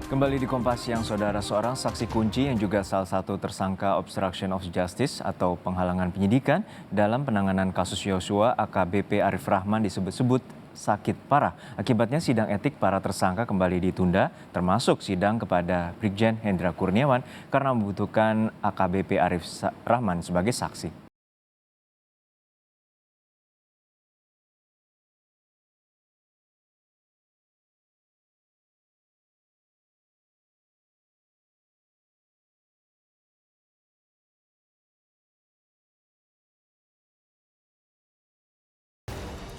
Kembali di Kompas Siang, Saudara, seorang saksi kunci yang juga salah satu tersangka obstruction of justice atau penghalangan penyidikan dalam penanganan kasus Yosua AKBP Arif Rahman disebut-sebut sakit parah. Akibatnya sidang etik para tersangka kembali ditunda, termasuk sidang kepada Brigjen Hendra Kurniawan karena membutuhkan AKBP Arif Rahman sebagai saksi.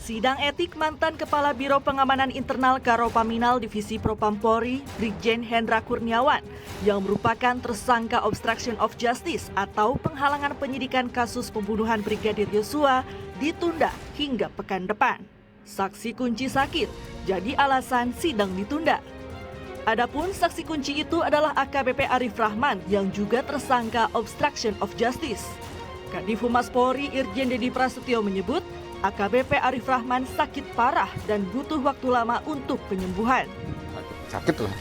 Sidang etik mantan Kepala Biro Pengamanan Internal Karopaminal Divisi Propampori, Brigjen Hendra Kurniawan, yang merupakan tersangka obstruction of justice atau penghalangan penyidikan kasus pembunuhan Brigadir Yosua ditunda hingga pekan depan. Saksi kunci sakit, jadi alasan sidang ditunda. Adapun saksi kunci itu adalah AKBP Arif Rahman yang juga tersangka obstruction of justice. Kadif Humas Polri Irjen Dedi Prasetyo menyebut AKBP Arif Rahman sakit parah dan butuh waktu lama untuk penyembuhan. Sakit lah.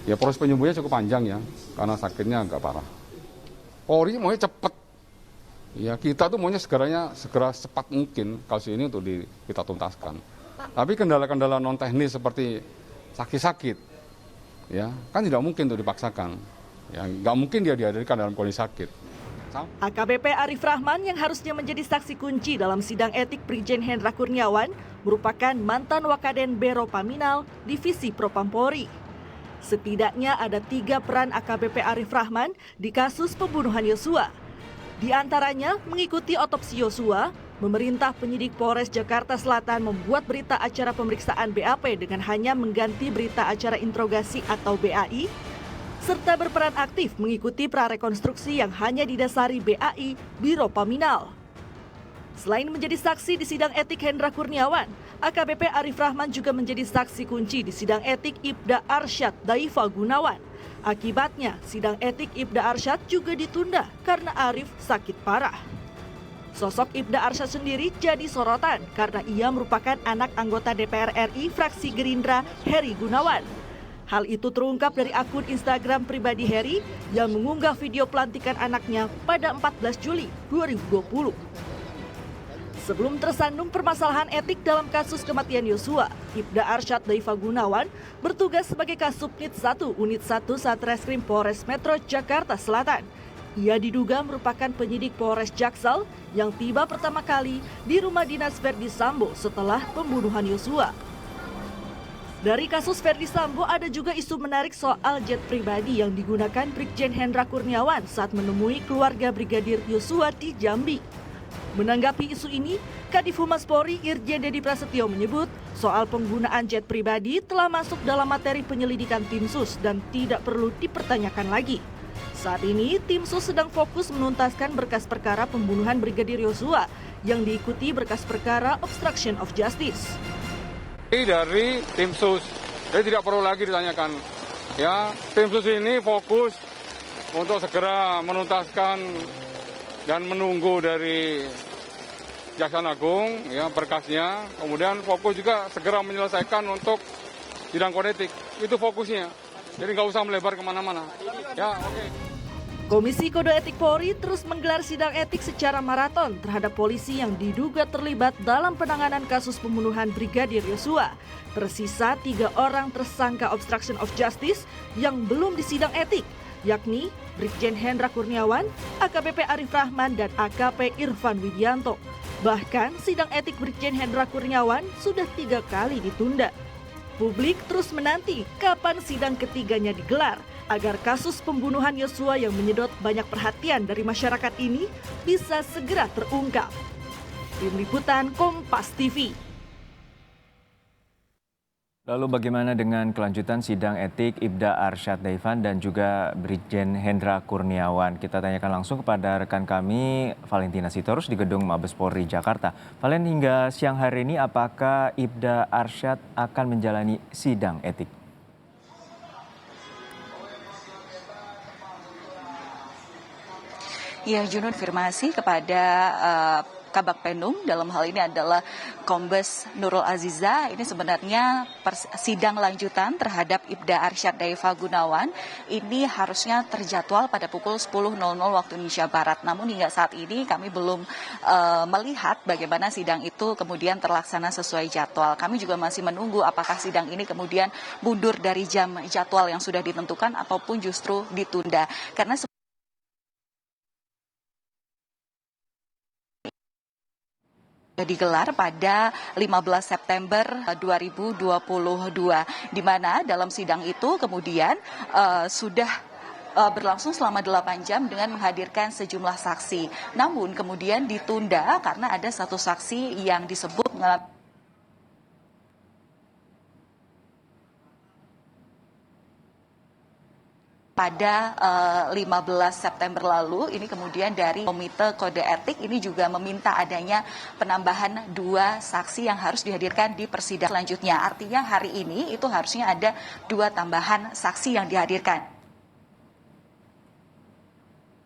Ya proses penyembuhannya cukup panjang ya, karena sakitnya agak parah. Polri maunya cepat. Ya kita tuh maunya segera cepat mungkin kasus ini untuk kita tuntaskan. Tapi kendala-kendala non teknis seperti sakit, ya kan tidak mungkin untuk dipaksakan. Ya nggak mungkin dia dihadirkan dalam kondisi sakit. AKBP Arif Rahman yang harusnya menjadi saksi kunci dalam sidang etik Brigjen Hendra Kurniawan merupakan mantan Wakaden Biro Paminal Divisi Propampori. Setidaknya ada 3 peran AKBP Arif Rahman di kasus pembunuhan Yosua. Di antaranya mengikuti otopsi Yosua, memerintah penyidik Polres Jakarta Selatan membuat berita acara pemeriksaan BAP dengan hanya mengganti berita acara interogasi atau BAI, serta berperan aktif mengikuti prarekonstruksi yang hanya didasari BAI Biro Paminal. Selain menjadi saksi di sidang etik Hendra Kurniawan, AKBP Arif Rahman juga menjadi saksi kunci di sidang etik Ibda Arsyad Daifa Gunawan. Akibatnya, sidang etik Ibda Arsyad juga ditunda karena Arif sakit parah. Sosok Ibda Arsyad sendiri jadi sorotan karena ia merupakan anak anggota DPR RI fraksi Gerindra Heri Gunawan. Hal itu terungkap dari akun Instagram pribadi Heri yang mengunggah video pelantikan anaknya pada 14 Juli 2020. Sebelum tersandung permasalahan etik dalam kasus kematian Yosua, Ibda Arsyad Daifa Gunawan bertugas sebagai Kasubnit 1 Unit 1 Satreskrim Polres Metro Jakarta Selatan. Ia diduga merupakan penyidik Polres Jaksel yang tiba pertama kali di rumah dinas Verdi Sambo setelah pembunuhan Yosua. Dari kasus Verdi Sambo ada juga isu menarik soal jet pribadi yang digunakan Brigjen Hendra Kurniawan saat menemui keluarga Brigadir Yosua di Jambi. Menanggapi isu ini, Kadif Humas Polri Irjen Dedi Prasetyo menyebut soal penggunaan jet pribadi telah masuk dalam materi penyelidikan Tim Sus dan tidak perlu dipertanyakan lagi. Saat ini, Tim Sus sedang fokus menuntaskan berkas perkara pembunuhan Brigadir Yosua yang diikuti berkas perkara obstruction of justice. Dari Tim Sus, jadi tidak perlu lagi ditanyakan. Ya, Tim Sus ini fokus untuk segera menuntaskan dan menunggu dari Jaksa Agung ya berkasnya, kemudian fokus juga segera menyelesaikan untuk sidang kode etik. Itu fokusnya. Jadi nggak usah melebar kemana-mana. Ya, oke. Komisi Kode Etik Polri terus menggelar sidang etik secara maraton terhadap polisi yang diduga terlibat dalam penanganan kasus pembunuhan Brigadir Yosua. Tersisa 3 orang tersangka obstruction of justice yang belum disidang etik, yakni Brigjen Hendra Kurniawan, AKBP Arif Rahman, dan AKP Irfan Widianto. Bahkan sidang etik Brigjen Hendra Kurniawan sudah 3 kali ditunda. Publik terus menanti kapan sidang ketiganya digelar agar kasus pembunuhan Yosua yang menyedot banyak perhatian dari masyarakat ini bisa segera terungkap. Tim Liputan Kompas TV. Lalu bagaimana dengan kelanjutan sidang etik Ibda Arsyad Daifan dan juga Brigjen Hendra Kurniawan? Kita tanyakan langsung kepada rekan kami Valentina Sitorus di Gedung Mabes Polri Jakarta. Valen, hingga siang hari ini apakah Ibda Arsyad akan menjalani sidang etik? Ya, Junun, konfirmasi kepada Kabak Penum, dalam hal ini adalah Kombes Nurul Aziza. Ini sebenarnya sidang lanjutan terhadap Ibda Arsyad Daifa Gunawan ini harusnya terjadwal pada pukul 10.00 waktu Indonesia Barat. Namun hingga saat ini kami belum melihat bagaimana sidang itu kemudian terlaksana sesuai jadwal. Kami juga masih menunggu apakah sidang ini kemudian mundur dari jam jadwal yang sudah ditentukan ataupun justru ditunda. Karena digelar pada 15 September 2022, di mana dalam sidang itu kemudian sudah berlangsung selama 8 jam dengan menghadirkan sejumlah saksi. Namun kemudian ditunda karena ada satu saksi yang disebut pada 15 September lalu. Ini kemudian dari Komite Kode Etik ini juga meminta adanya penambahan 2 saksi yang harus dihadirkan di persidangan selanjutnya. Artinya hari ini itu harusnya ada 2 tambahan saksi yang dihadirkan.